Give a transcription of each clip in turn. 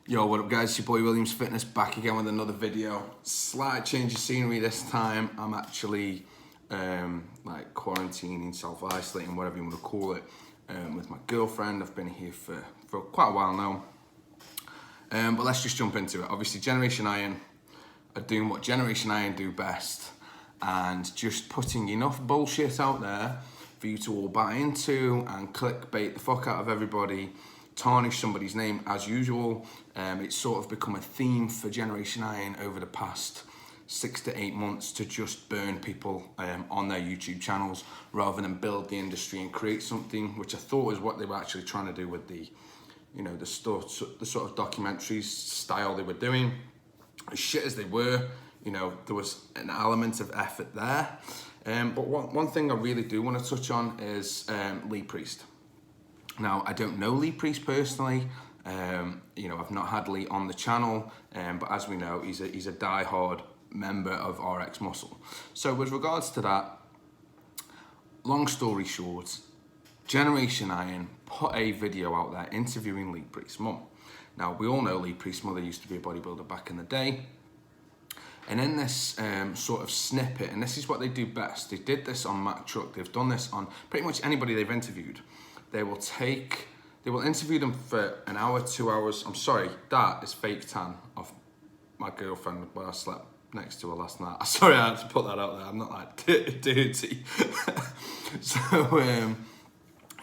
Yo, what up guys, it's your boy Williams Fitness back again with another video. Slight change of scenery this time. I'm actually like quarantining, self-isolating, whatever you want to call it, with my girlfriend. I've been here for quite a while now. But let's just jump into it. Obviously Generation Iron are doing what Generation Iron do best and just putting enough bullshit out there for you to all buy into and clickbait the fuck out of everybody, tarnish somebody's name as usual. It's sort of become a theme for Generation Iron over the past 6 to 8 months to just burn people on their YouTube channels rather than build the industry and create something, which I thought was what they were actually trying to do with the, you know, the sort of documentaries style they were doing. As shit as they were, you know, there was an element of effort there. But one thing I really do want to touch on is Lee Priest. Now, I don't know Lee Priest personally. You know, I've not had Lee on the channel, but as we know, he's a die-hard member of RX Muscle. So with regards to that, long story short, Generation Iron put a video out there interviewing Lee Priest's mum. Now, we all know Lee Priest's mother used to be a bodybuilder back in the day. And in this sort of snippet, and this is what they do best, they did this on Mac Truck, they've done this on pretty much anybody they've interviewed. They will interview them for an hour, 2 hours. I'm sorry, that is fake tan of my girlfriend where I slept next to her last night. Sorry, I had to put that out there. I'm not like dirty. So,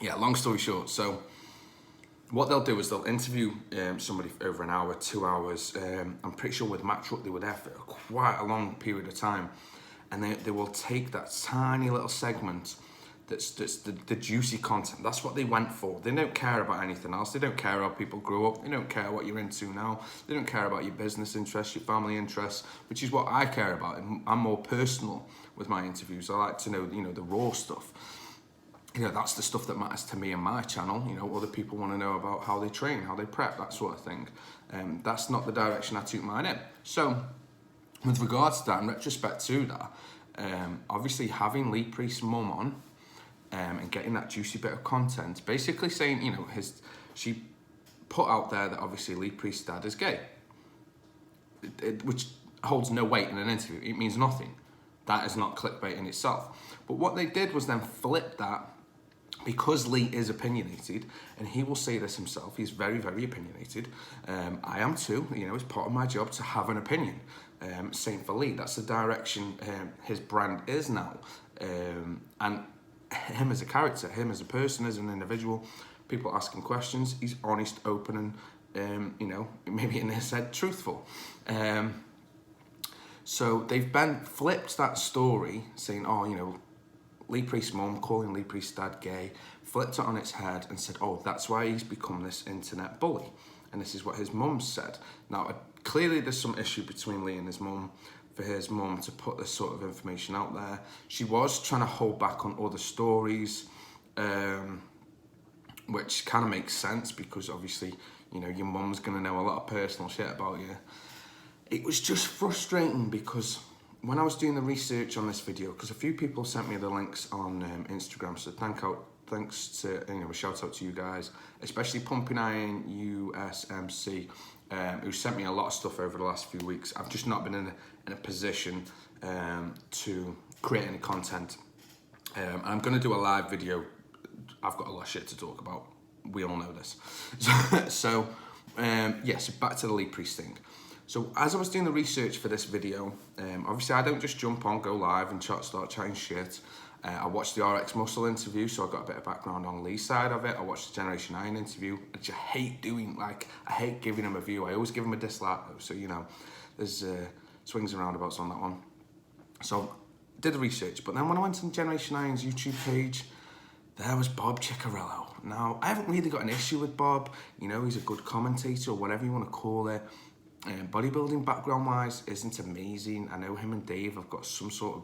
yeah, long story short. So, what they'll do is they'll interview somebody for over an hour, 2 hours. I'm pretty sure with Mac Truck they were there for quite a long period of time. And they will take that tiny little segment that's the juicy content. That's what they went for. They don't care about anything else. They don't care how people grow up. They don't care what you're into now. They don't care about your business interests, your family interests, which is what I care about. I'm more personal with my interviews. I like to know, you know, the raw stuff. You know, that's the stuff that matters to me and my channel. You know, other people want to know about how they train, how they prep, that sort of thing. That's not the direction I took mine in. So, with regards to that, in retrospect to that, obviously having Lee Priest's mum on, and getting that juicy bit of content, basically saying, you know, she put out there that obviously Lee Priest's dad is gay, which holds no weight in an interview. It means nothing. That is not clickbait in itself. But what they did was then flip that, because Lee is opinionated, and he will say this himself, he's very, very opinionated. I am too, you know, it's part of my job to have an opinion. Same for Lee, that's the direction his brand is now. And him as a character, him as a person, as an individual, people ask him questions, he's honest, open, and, you know, maybe in his head, truthful. So they've flipped that story, saying, oh, you know, Lee Priest's mum, calling Lee Priest's dad gay, flipped it on its head and said, oh, that's why he's become this internet bully. And this is what his mum said. Now, clearly there's some issue between Lee and his mum, for his mum to put this sort of information out there. She was trying to hold back on other stories, which kind of makes sense because obviously, you know, your mum's going to know a lot of personal shit about you. It was just frustrating because when I was doing the research on this video, because a few people sent me the links on Instagram, so thanks to, you know, a shout out to you guys, especially Pumping Iron USMC, who sent me a lot of stuff over the last few weeks. I've just not been in a position to create any content. I'm going to do a live video. I've got a lot of shit to talk about. We all know this. So yes, back to the Lee Priest thing. So as I was doing the research for this video, obviously I don't just jump on, go live and start chatting shit. I watched the RX Muscle interview, so I got a bit of background on Lee's side of it. I watched the Generation Iron interview, which I hate doing. Like, I hate giving him a view. I always give him a dislike, though. So, you know, there's swings and roundabouts on that one. So, did the research. But then when I went on Generation Iron's YouTube page, there was Bob Ciccarello. Now, I haven't really got an issue with Bob. You know, he's a good commentator, or whatever you want to call it. Bodybuilding background-wise isn't amazing. I know him and Dave have got some sort of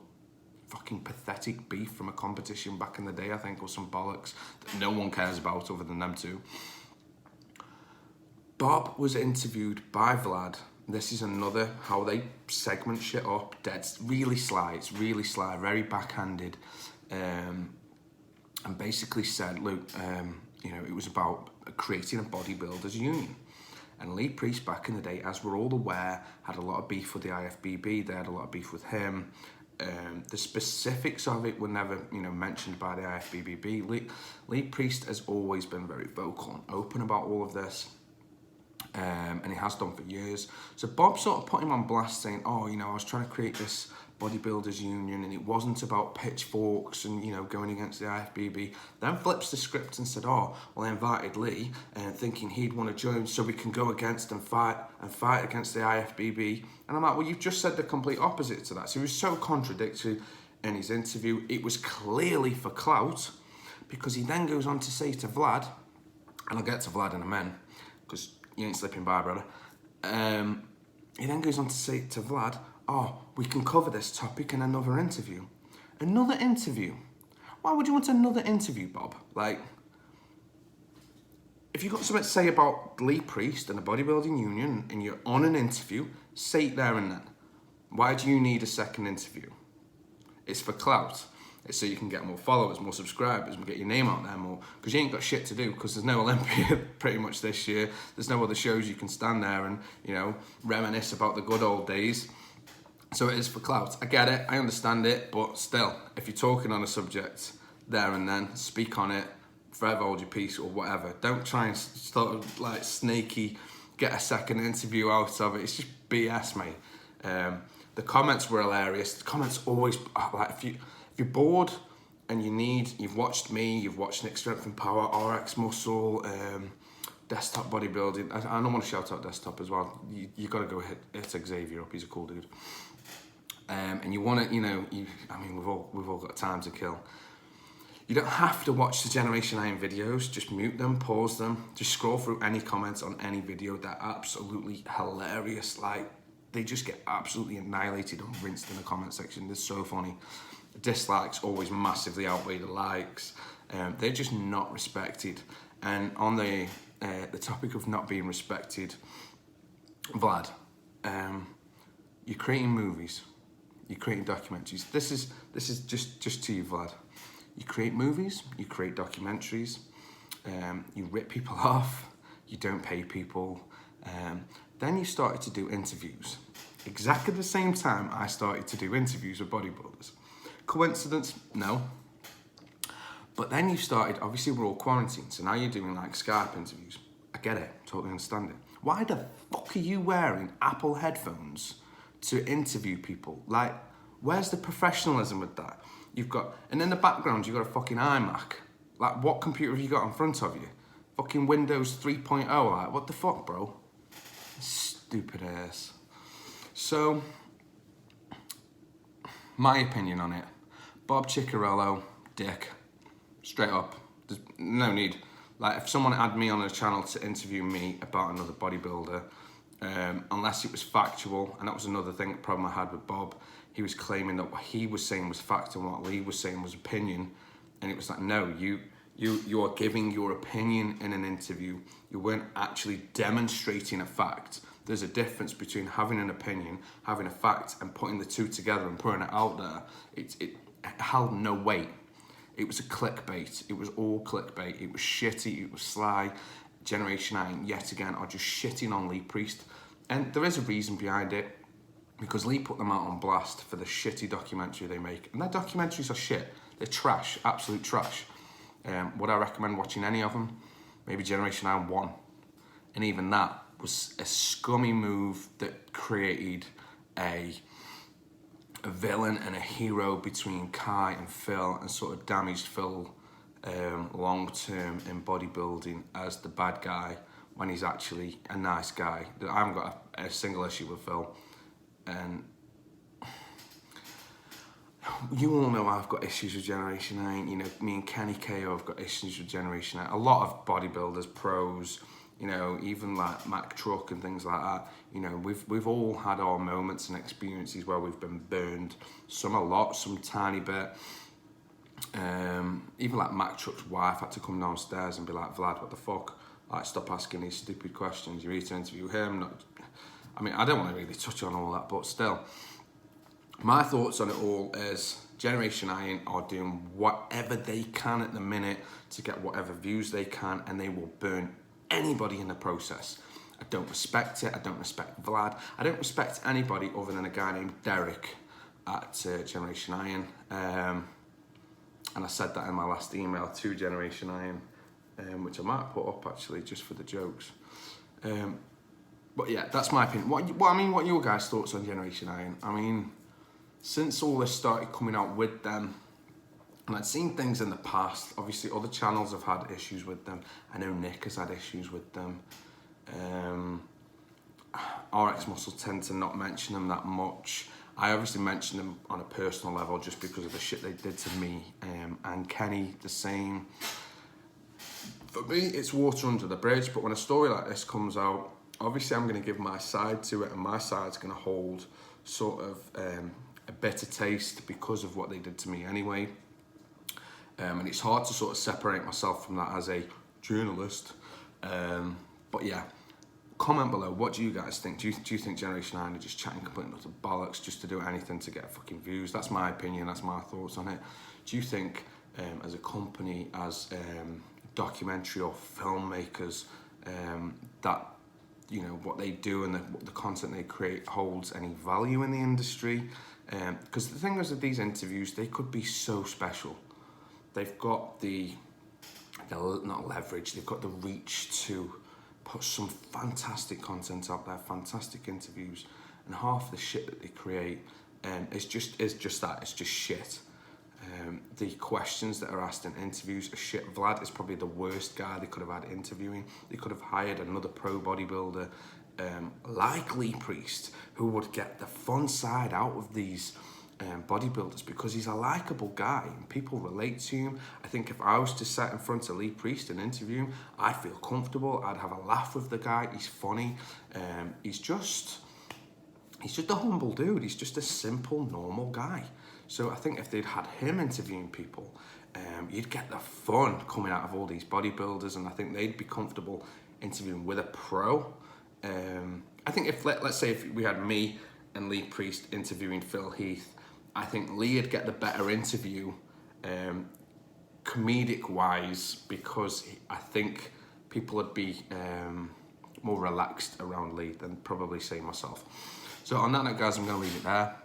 fucking pathetic beef from a competition back in the day, I think, or some bollocks that no one cares about other than them two. Bob was interviewed by Vlad. This is another how they segment shit up. It's really sly, very backhanded. And basically said, look, you know, it was about creating a bodybuilders union. And Lee Priest back in the day, as we're all aware, had a lot of beef with the IFBB. They had a lot of beef with him. The specifics of it were never, mentioned by the IFBB. Lee Priest has always been very vocal and open about all of this. And he has done for years. So Bob sort of put him on blast saying, I was trying to create this bodybuilders union and it wasn't about pitchforks and, going against the IFBB. Then flips the script and said, I invited Lee thinking he'd want to join so we can go against and fight against the IFBB. And I'm like, well, you've just said the complete opposite to that. So he was so contradictory in his interview. It was clearly for clout, because he then goes on to say to Vlad, and I'll get to Vlad in a minute, because you ain't slipping by, brother. He then goes on to say to Vlad, we can cover this topic in another interview. Another interview? Why would you want another interview, Bob? Like, if you've got something to say about Lee Priest and the bodybuilding union and you're on an interview, say it there and then. Why do you need a second interview? It's for clout. It's so you can get more followers, more subscribers, and get your name out there more. Because you ain't got shit to do, because there's no Olympia pretty much this year. There's no other shows you can stand there and, reminisce about the good old days. So it is for clout. I get it, I understand it, but still, if you're talking on a subject there and then, speak on it, forever hold your peace or whatever. Don't try and start like snaky, get a second interview out of it. It's just BS, mate. The comments were hilarious. The comments always, like, if you're bored and you've watched me, you've watched Nick Strength and Power, RX Muscle, Desktop Bodybuilding. I don't want to shout out Desktop as well. You got to go hit Xavier up. He's a cool dude. And you want to, we've all got time to kill. You don't have to watch the Generation Iron videos. Just mute them, pause them. Just scroll through any comments on any video. They're absolutely hilarious. Like, they just get absolutely annihilated and rinsed in the comment section. They're so funny. Dislikes always massively outweigh the likes. They're just not respected. And on the topic of not being respected, Vlad, you're creating movies, you're creating documentaries. This is just to you, Vlad. You create movies, you create documentaries, you rip people off, you don't pay people. Then you started to do interviews. Exactly the same time I started to do interviews with bodybuilders. Coincidence? No. But then you started, obviously we're all quarantined, so now you're doing like Skype interviews. I get it, totally understand it. Why the fuck are you wearing Apple headphones to interview people? Like, where's the professionalism with that? And in the background, you've got a fucking iMac. Like, what computer have you got in front of you? Fucking Windows 3.0, like, what the fuck, bro? Stupid ass. So, my opinion on it. Bob Ciccarello, dick. Straight up. There's no need. Like, if someone had me on a channel to interview me about another bodybuilder, unless it was factual, and that was another problem I had with Bob, he was claiming that what he was saying was fact and what Lee was saying was opinion, and it was like, no, you are giving your opinion in an interview. You weren't actually demonstrating a fact. There's a difference between having an opinion, having a fact, and putting the two together and putting it out there. It held no weight. It was a clickbait. It was all clickbait. It was shitty. It was sly. Generation Iron, yet again, are just shitting on Lee Priest. And there is a reason behind it, because Lee put them out on blast for the shitty documentary they make. And their documentaries are shit. They're trash, absolute trash. Would I recommend watching any of them? Maybe Generation Iron 1. And even that was a scummy move that created a villain and a hero between Kai and Phil, and sort of damaged Phil long term in bodybuilding as the bad guy when he's actually a nice guy. I haven't got a single issue with Phil, and you all know I've got issues with Generation 9. Me and Kenny KO have got issues with Generation 9. A lot of bodybuilders, pros, even like Mac Truck and things like that, we've all had our moments and experiences where we've been burned. Some a lot, some tiny bit. Even like Mac Truck's wife had to come downstairs and be like, Vlad, what the fuck? Like, stop asking these stupid questions. You need to interview him. I don't want to really touch on all that, but still. My thoughts on it all is Generation Iron are doing whatever they can at the minute to get whatever views they can, and they will burn anybody in the process. I don't respect it. I don't respect Vlad. I don't respect anybody other than a guy named Derek at Generation Iron. And I said that in my last email to Generation Iron, which I might put up actually just for the jokes. But yeah, that's my opinion. What are your guys' thoughts on Generation Iron? I mean, since all this started coming out with them, and I'd seen things in the past, obviously other channels have had issues with them. I know Nick has had issues with them. RX Muscle tend to not mention them that much. I obviously mention them on a personal level just because of the shit they did to me, and Kenny the same. For me, it's water under the bridge, but when a story like this comes out, obviously I'm going to give my side to it, and my side's going to hold sort of a bitter taste because of what they did to me anyway. And it's hard to sort of separate myself from that as a journalist. But yeah, comment below, what do you guys think? Do you think Generation Iron are just chatting complete nuts of bollocks just to do anything to get fucking views? That's my opinion, that's my thoughts on it. Do you think as a company, as documentary or filmmakers, that what they do and the content they create holds any value in the industry? Because the thing is with these interviews, they could be so special. They've got the not leverage, they've got the reach to put some fantastic content out there, fantastic interviews, and half the shit that they create is just that, it's just shit. The questions that are asked in interviews are shit. Vlad is probably the worst guy they could have had interviewing. They could have hired another pro bodybuilder like Lee Priest, who would get the fun side out of these bodybuilders, because he's a likable guy and people relate to him. I think if I was to sit in front of Lee Priest and interview him, I'd feel comfortable, I'd have a laugh with the guy. He's funny, he's just a humble dude, he's just a simple, normal guy. So I think if they'd had him interviewing people, you'd get the fun coming out of all these bodybuilders, and I think they'd be comfortable interviewing with a pro. I think if, let's say if we had me and Lee Priest interviewing Phil Heath, I think Lee would get the better interview, comedic-wise, because I think people would be more relaxed around Lee than probably say myself. So on that note, guys, I'm going to leave it there.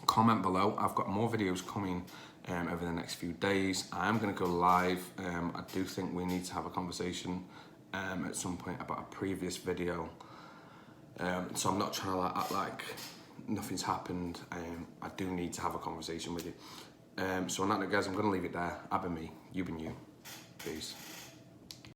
Comment below. I've got more videos coming over the next few days. I am going to go live. I do think we need to have a conversation at some point about a previous video. So I'm not trying to act like nothing's happened. I do need to have a conversation with you. So on that note, guys, I'm going to leave it there. I've been me, you've been you. Peace.